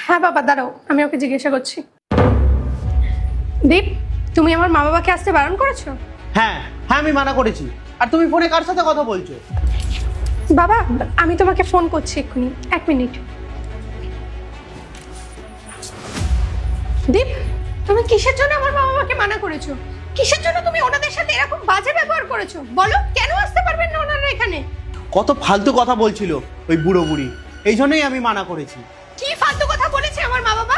হ্যাঁ বাবা, দাঁড়াও, আমি ওকে জিজ্ঞাসা করছি। দীপ, তুমি আমার মা বাবাকে আসতে বারণ করেছো? হ্যাঁ হ্যাঁ, আমি মানা করেছি। আর তুমি ফোনে কার সাথে কথা বলছো? বাবা, আমি তোমাকে ফোন করছি এক্ষুনি, 1 মিনিট। দীপ, তুমি কিসের জন্য আমার মা বাবাকে মানা করেছো? কিসের জন্য তুমি ওনাদের সাথে এরকম বাজে ব্যবহার করেছো? বলো, কেন আসতে পারবেন না ওনারা এখানে? কত ফালতু কথা বলছিল ওই বুড়ো বুড়ি, এই জন্যই আমি মানা করেছি। কি ফালতু কথা বলেছে আমার মা বাবা?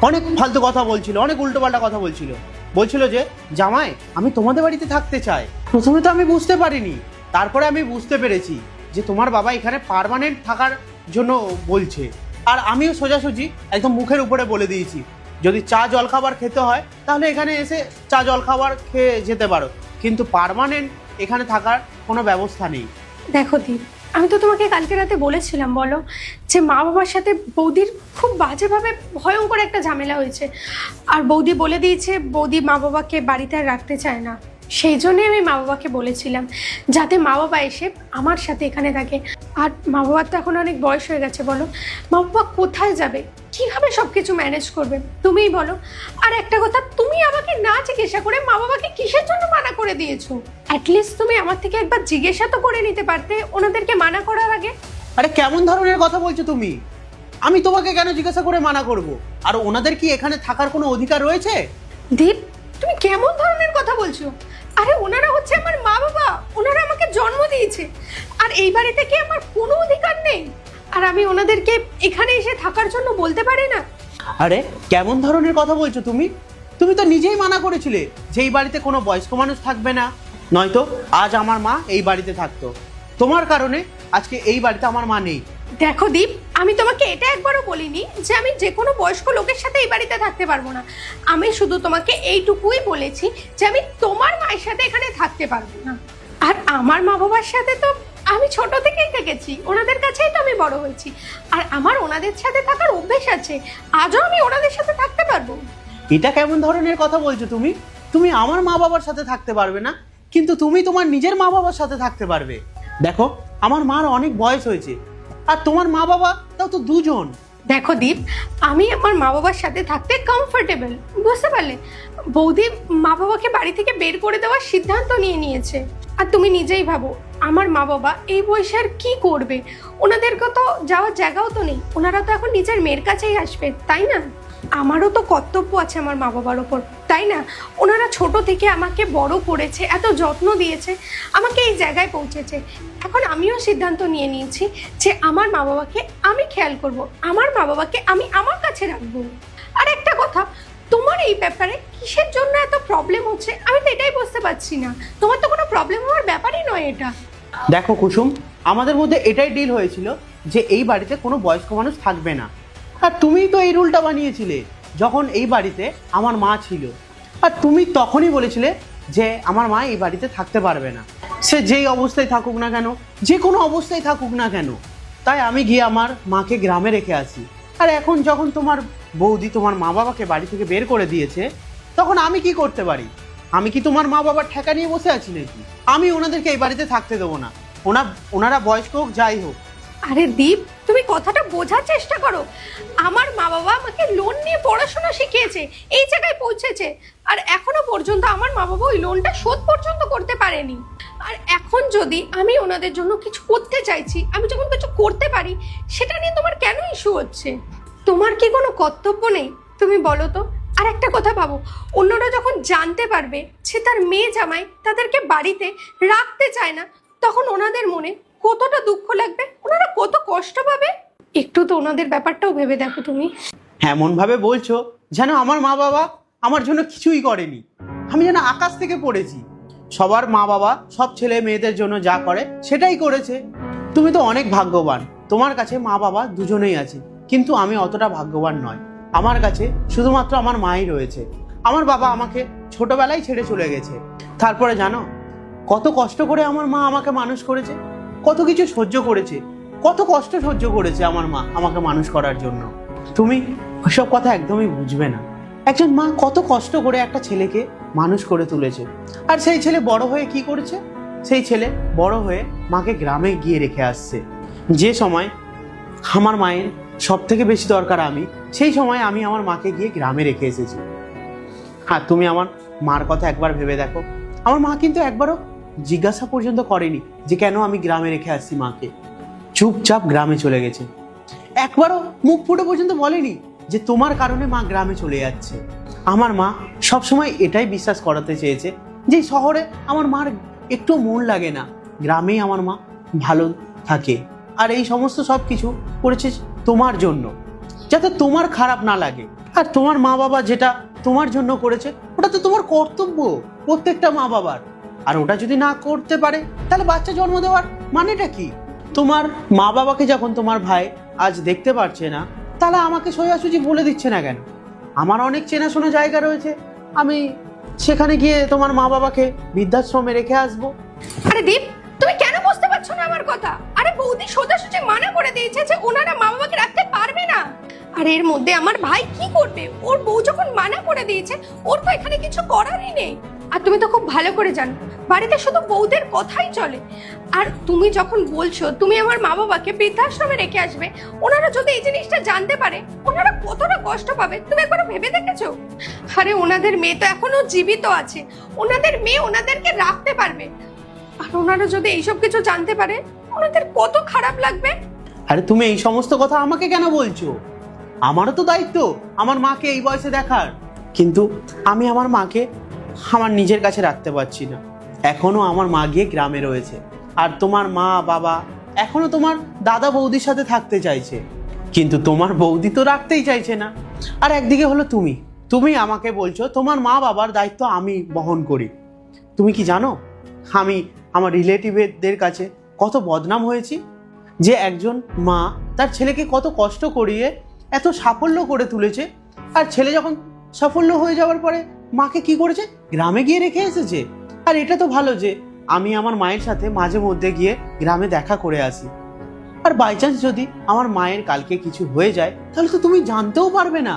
অনেক ফালতু কথা বলছিল, অনেক উল্টোপাল্টা কথা বলছিল। বলছিল যে জামাই আমি তোমাদের বাড়িতে থাকতে চাই। প্রথমে তো আমি বুঝতে পারিনি, তারপরে আমি বুঝতে পেরেছি যে তোমার বাবা এখানে পার্মানেন্ট থাকার জন্য বলছে। আর আমিও সোজাসুজি একদম মুখের উপরে বলে দিয়েছি, যদি চা জলখাবার খেতে হয় তাহলে এখানে এসে চা জলখাবার খেয়ে যেতে পারো, কিন্তু পার্মানেন্ট এখানে থাকার কোনো ব্যবস্থা নেই। দেখো দীপ, আমি তো তোমাকে কালকে রাতে বলেছিলাম বলো, যে মা বাবার সাথে বৌদির খুব বাজেভাবে ভয়ঙ্কর একটা ঝামেলা হয়েছে। আর বৌদি বলে দিয়েছে বৌদি মা বাবাকে বাড়িতে আর রাখতে চায় না। সেই জন্যই আমি মা বাবাকে বলেছিলাম যাতে মা বাবা এসে আমার সাথে এখানে থাকে। আর মা বাবার তো এখন অনেক বয়স হয়ে গেছে, বলো মা বাবা কোথায় যাবে, কিভাবে সব কিছু ম্যানেজ করবে তুমিই বলো। আর একটা কথা, তুমি আমাকে না জিজ্ঞাসা করে মা বাবাকে কিসের জন্য মানা করে দিয়েছো? অ্যাটলিস্ট তুমি আমার থেকে একবার জিজ্ঞাসা তো করে নিতে পারতে ওনাদেরকে মানা করার আগে। আরে কেমন ধরনের কথা বলছো তুমি? আমি তোমাকে কেন জিজ্ঞাসা করে মানা করব? আর ওনাদের কি এখানে থাকার কোনো অধিকার রয়েছে? দীপ, তুমি কেমন ধরনের কথা বলছো? আরে ওনারা হচ্ছে আমার মা বাবা, ওনারা আমাকে জন্ম দিয়েছে। আর এই বাড়িতে কি আমার কোনো অধিকার নেই? আর আমি ওনাদেরকে এখানে এসে থাকার জন্য বলতে পারি না? আরে কেমন ধরনের কথা বলছো তুমি? তুমি তো নিজেই মানা করেছিলে যে এই বাড়িতে কোনো বয়স্ক মানুষ থাকবে না, নয়তো আজ আমার মা এই বাড়িতে থাকতো। তোমার কারণে আজকে এই বাড়িতে আমার মা নেই। দেখো দীপ, আমি তোমাকে এটা একবারও বলিনি যে আমি যে কোনো বয়স্ক লোকের সাথে এই বাড়িতে থাকতে পারবো না। আমি শুধু তোমাকে এইটুকুই বলেছি যে আমি তোমার মায়ের সাথে এখানে থাকতে পারবো না। আর আমার মা বাবার সাথে তো আমি ছোট থেকেই থেকেছি, ওনাদের কাছেই তো আমি বড় হয়েছি। আর আমার ওনাদের সাথে থাকার অভ্যেস আছে, আজও আমি ওনাদের সাথে থাকতে পারবো। এটা কেমন ধরনের কথা বলছো তুমি? তুমি আমার মা বাবার সাথে থাকতে পারবে না, কিন্তু তুমি তোমার নিজের মা বাবার সাথে থাকতে পারবে। দেখো, আমার মার অনেক বয়স হয়েছে, আর তোমার মা বাবা তাও তো দুজন। দেখো দীপ, আমি আমার মা বাবার সাথে থাকতে কমফোর্টেবল, বুঝতে পারলে? বৌদি মা বাবাকে বাড়ি থেকে বের করে দেওয়ার সিদ্ধান্ত নিয়ে নিয়েছে। আর তুমি নিজেই ভাবো, আমার মা বাবা এই বয়সে আর কি করবে? ওনাদেরকে তো যাওয়ার জায়গাও তো নেই, ওনারা তো এখন নিজের মেয়ের কাছেই আসবে, তাই না? আমারও তো কর্তব্য আছে আমার মা বাবার ওপর, তাই না? ওনারা ছোট থেকে আমাকে বড় করেছে, এত যত্ন দিয়েছে, আমাকে এই জায়গায় পৌঁছেছে। এখন আমিও সিদ্ধান্ত নিয়ে নিয়েছি যে আমার মা বাবাকে আমি খেয়াল করব, আমার মা বাবাকে আমি আমার কাছে রাখবো। আর একটা কথা, তোমার এই ব্যাপারে কিসের জন্য এত প্রবলেম হচ্ছে আমি তো এটাই বুঝতে পারছি না। তোমার তো কোনো প্রবলেম হওয়ার ব্যাপারই নয় এটা। দেখো কুসুম, আমাদের মধ্যে এটাই ডিল হয়েছিল যে এই বাড়িতে কোনো বয়স্ক মানুষ থাকবে না। আর তুমিই তো এই রুলটা বানিয়েছিলে যখন এই বাড়িতে আমার মা ছিল। আর তুমি তখনই বলেছিলে যে আমার মা এই বাড়িতে থাকতে পারবে না, সে যেই অবস্থায় থাকুক না কেন, যে কোনো অবস্থায় থাকুক না কেন। তাই আমি গিয়ে আমার মাকে গ্রামে রেখে আসি। আর এখন যখন তোমার বৌদি তোমার মা বাবাকে বাড়ি থেকে বের করে দিয়েছে, তখন আমি কি করতে পারি? আমি কি তোমার মা বাবার ঠেকা নিয়ে বসে আছি নাকি? আমি ওনাদেরকে এই বাড়িতে থাকতে দেবো না, ওনারা বয়স্ক হোক যাই হোক। আরে দীপ, তুমি কথাটা বোঝার চেষ্টা করো। আমার মা বাবা আমাকে লোন নিয়ে পড়াশোনা শিখিয়েছে, এই জায়গায় পৌঁছেছে। আর এখনো পর্যন্ত আমার মা বাবা ওই লোনটা শোধ পর্যন্ত করতে পারেনি। আর এখন যদি আমি ওনাদের জন্য কিছু করতে চাইছি, আমি যখন কিছু করতে পারি, সেটা নিয়ে তোমার কেন ইস্যু হচ্ছে? তোমার কি কোনো কর্তব্য নেই? তুমি বলো তো। আর একটা কথা ভাবো, অন্যরা যখন জানতে পারবে যে তার মেয়ে জামাই তাদেরকে বাড়িতে রাখতে চায় না, তখন ওনাদের মনে কতটা দুঃখ লাগবে, ওনারা কত কষ্ট পাবে। একটু তো ওনাদের ব্যাপারটাও ভেবে দেখো তুমি। এমন ভাবে বলছো যেন আমার মা বাবা আমার জন্য কিছুই করেনি, আমি যেন আকাশ থেকে পড়েছি। সবার মা বাবা সব ছেলে মেয়েদের জন্য যা করে সেটাই করেছে। তুমি তো অনেক ভাগ্যবান, তোমার কাছে মা বাবা দুজনেই আছে, কিন্তু আমি অতটা ভাগ্যবান নয়। আমার কাছে শুধুমাত্র আমার মাই রয়েছে। আমার বাবা আমাকে ছোটবেলায় ছেড়ে চলে গেছে। তারপরে জানো কত কষ্ট করে আমার মা আমাকে মানুষ করেছে, কত কিছু সহ্য করেছে, কত কষ্ট সহ্য করেছে আমার মা আমাকে মানুষ করার জন্য। তুমি ওইসব কথা একদমই বুঝবে না। একজন মা কত কষ্ট করে একটা ছেলেকে মানুষ করে তুলেছে, আর সেই ছেলে বড় হয়ে কি করেছে? সেই ছেলে বড় হয়ে মাকে গ্রামে গিয়ে রেখে আসছে। যে সময় আমার মায়ের সব থেকে বেশি দরকার আমি, সেই সময় আমি আমার মাকে গিয়ে গ্রামে রেখে এসেছি। আর তুমি আমার মার কথা একবার ভেবে দেখো, আমার মা কিন্তু একবারও জিজ্ঞাসা পর্যন্ত করেনি যে কেন আমি গ্রামে রেখে আসছি মাকে। চুপচাপ গ্রামে চলে গেছে, একবারও মুখ ফুটে পর্যন্ত বলেনি যে তোমার কারণে মা গ্রামে চলে যাচ্ছে। আমার মা সবসময় এটাই বিশ্বাস করাতে চেয়েছে যে শহরে আমার মার একটু মন লাগে না, গ্রামেই আমার মা ভালো থাকে। আর এই সমস্ত সব কিছু করেছে তোমার জন্য, যাতে তোমার খারাপ না লাগে। আর তোমার মা বাবা যেটা তোমার জন্য করেছে ওটা তো তোমার কর্তব্য, প্রত্যেকটা মা বাবার। আর ওটা যদি না করতে পারে তাহলে বাচ্চা জন্ম দেওয়ার মানেটা কি? তোমার মা বাবাকে যখন তোমার ভাই আজ দেখতে পারছে না, তাহলে আমাকে সোজাসুজি বলে দিচ্ছে না কেন? আমার অনেক চেনাশোনা জায়গা রয়েছে, আমি সেখানে গিয়ে তোমার মা বাবাকে বৃদ্ধাশ্রমে রেখে আসবো। আরে দীপ, তুমি কেন বুঝতে পারছো না আমার কথা? আরে বৌদি সোজাসুজি মানা করে দিয়েছে যে ওনারা মা বাবাকে রাখতে পারবে না। আর এর মধ্যে আমার ভাই কি করবে? ওর বউ যখন মানা করে দিয়েছে, ওর তো এখানে কিছু করারই নেই। আর তুমি তো খুব ভালো করে জানো বাড়িতে শুধু বউদের কথাই চলে। আর তুমি যখন বলছো তুমি আমার মা বাবাকে বৃদ্ধাশ্রমে রেখে আসবে, ওনারা যদি এই জিনিসটা জানতে পারে ওনারা কতটা কষ্ট পাবে তুমি একবার ভেবে দেখেছো? আরে ওনাদের মেয়ে তো এখনো জীবিত আছে, ওনাদের মেয়ে ওনাদেরকে রাখতে পারবে। আর ওনারা যদি এইসব কিছু জানতে পারে ওনাদের কত খারাপ লাগবে। আরে তুমি এই সমস্ত কথা আমাকে কেন বলছো? আমারও তো দায়িত্ব আমার মাকে এই বয়সে দেখার, কিন্তু আমি আমার মাকে আমার নিজের কাছে রাখতে পারছি না। এখনো আমার মা গিয়ে গ্রামে রয়েছে, আর তোমার মা বাবা এখনো তোমার দাদা বৌদির সাথে থাকতে চাইছে, কিন্তু তোমার বৌদি তো রাখতেই চাইছে না। আর একদিকে হলো তুমি আমাকে বলছো তোমার মা বাবার দায়িত্ব আমি বহন করি। তুমি কি জানো আমি আমার রিলেটিভদের কাছে কত বদনাম হয়েছি? যে একজন মা তার ছেলেকে কত কষ্ট করিয়ে এত সাফল্য করে তুলেছে, আর ছেলে যখন সাফল্য হয়ে যাওয়ার পরে মাকে কি করেছে? গ্রামে গিয়ে রেখে এসেছে। আর এটা তো ভালো যে আমি আমার মায়ের সাথে মাঝে মধ্যে গিয়ে গ্রামে দেখা করে আসি। আর বাই চান্স যদি আমার মায়ের কালকে কিছু হয়ে যায় তাহলে তো তুমি জানতেও পারবে না।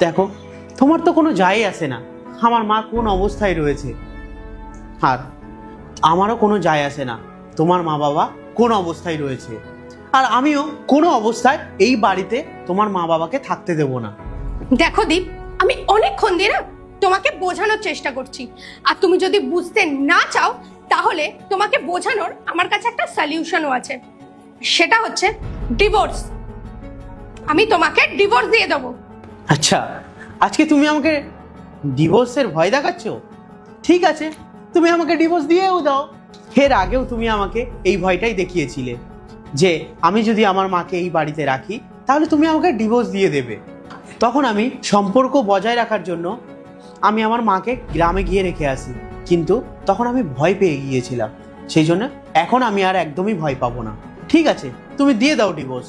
দেখো তোমার তো কোনো যায় আসে না আমার মা কোন অবস্থায় রয়েছে, আর আমারও কোনো যায় আসে না তোমার মা বাবা কোন অবস্থায় রয়েছে। আর আমিও কোনো অবস্থায় এই বাড়িতে তোমার মা বাবাকে থাকতে দেব না। দেখো দীপ, আমি অনেকক্ষণ দিয়ে না তোমাকে বোঝানোর চেষ্টা করছি, আর তুমি যদি বুঝতে না চাও তাহলে তোমাকে বোঝানোর আমার কাছে একটা সলিউশনও আছে, সেটা হচ্ছে ডিভোর্স। আমি তোমাকে ডিভোর্স দিয়ে দেবো। আচ্ছা, আজকে তুমি আমাকে ডিভোর্সের ভয় দেখাচ্ছ? ঠিক আছে, তুমি আমাকে ডিভোর্স দিয়েও দাও। এর আগেও তুমি আমাকে এই ভয়টাই দেখিয়েছিলে যে আমি যদি আমার মাকে এই বাড়িতে রাখি তাহলে তুমি আমাকে ডিভোর্স দিয়ে দেবে। তখন আমি সম্পর্ক বজায় রাখার জন্য আমি আমার মাকে গ্রামে গিয়ে রেখে আসি, কিন্তু তখন আমি ভয় পেয়ে গিয়েছিলাম। সেই জন্য এখন আমি আর একদমই ভয় পাবো না। ঠিক আছে, তুমি দিয়ে দাও ডিভোর্স,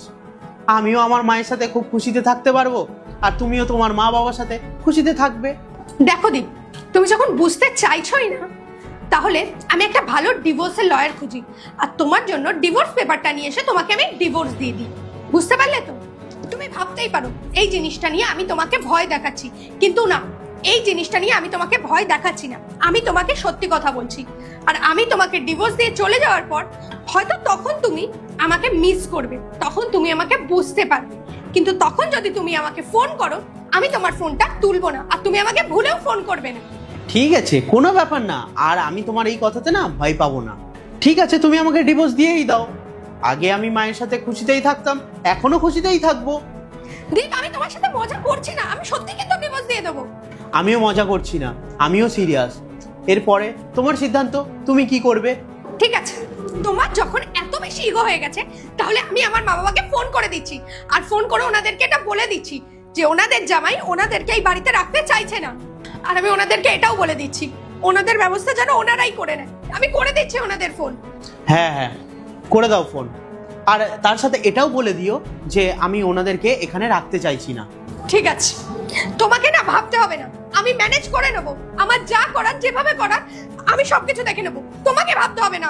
আমিও আমার মায়ের সাথে খুব খুশিতে থাকতে পারবো, আর তুমিও তোমার মা বাবার সাথে খুশিতে থাকবে। দেখো দীপ, তুমি যখন বুঝতে চাইছোই না তাহলে আমি একটা ভালো ডিভোর্সের লয়ার খুঁজি, আর তোমার জন্য ডিভোর্স পেপারটা নিয়ে এসে তোমাকে আমি ডিভোর্স দিয়ে দিই। বুঝতে পারলে তো? তুমি ভাবতেই পারো এই জিনিসটা নিয়ে আমি তোমাকে ভয় দেখাচ্ছি, কিন্তু না, এই জিনিসটা নিয়ে আমি তোমাকে ভয় দেখাচ্ছি না, আমি তোমাকে সত্যি কথা বলছি। আর আমি তোমাকে ডিভোর্স দিয়ে চলে যাওয়ার পর হয়তো তখন তুমি আমাকে মিস করবে, তখন তুমি আমাকে বুঝতে পারবে, কিন্তু তখন যদি তুমি আমাকে ফোন করো আমি তোমার ফোনটা তুলবো না, আর তুমি আমাকে ভুলেও ফোন করবে না। ঠিক আছে, কোনো ব্যাপার না, আর আমি তোমার এই কথাতে না ভয় পাবো না। ঠিক আছে, তুমি আমাকে ডিভোর্স দিয়েই দাও। আগে আমি মায়ের সাথে খুশিতেই থাকতাম, এখনো খুশিতেই থাকবো। দেখ, আমি তোমার সাথে মজা করছি না, আমি সত্যি কিন্তু ডিভোর্স দিয়ে দেবো। আমিও মজা করছি না, আমিও সিরিয়াস। এরপরে তোমার সিদ্ধান্ত, তুমি কি করবে। ঠিক আছে, তোমার যখন এত বেশি ইগো হয়ে গেছে তাহলে আমি আমার মা বাবাকে ফোন করে দিচ্ছি, আর ফোন করে ওনাদেরকে এটা বলে দিচ্ছি যে ওনাদের জামাই ওনাদেরকে এই বাড়িতে রাখতে চাইছে না। আর আমি ওনাদেরকে এটাও বলে দিচ্ছি ওনাদের ব্যবস্থা যেন ওনারাই করে নেয়। আমি করে দিচ্ছি ওনাদের ফোন। হ্যাঁ হ্যাঁ, করে দাও ফোন। আর তার সাথে এটাও বলে দিও যে আমি ওনাদেরকে এখানে রাখতে চাইছি না। ঠিক আছে, তোমাকে না ভাবতে হবে না, আমি ম্যানেজ করে নেবো। আমার যা করার যেভাবে করার আমি সবকিছু দেখে নেবো, তোমাকে ভাবতে হবে না।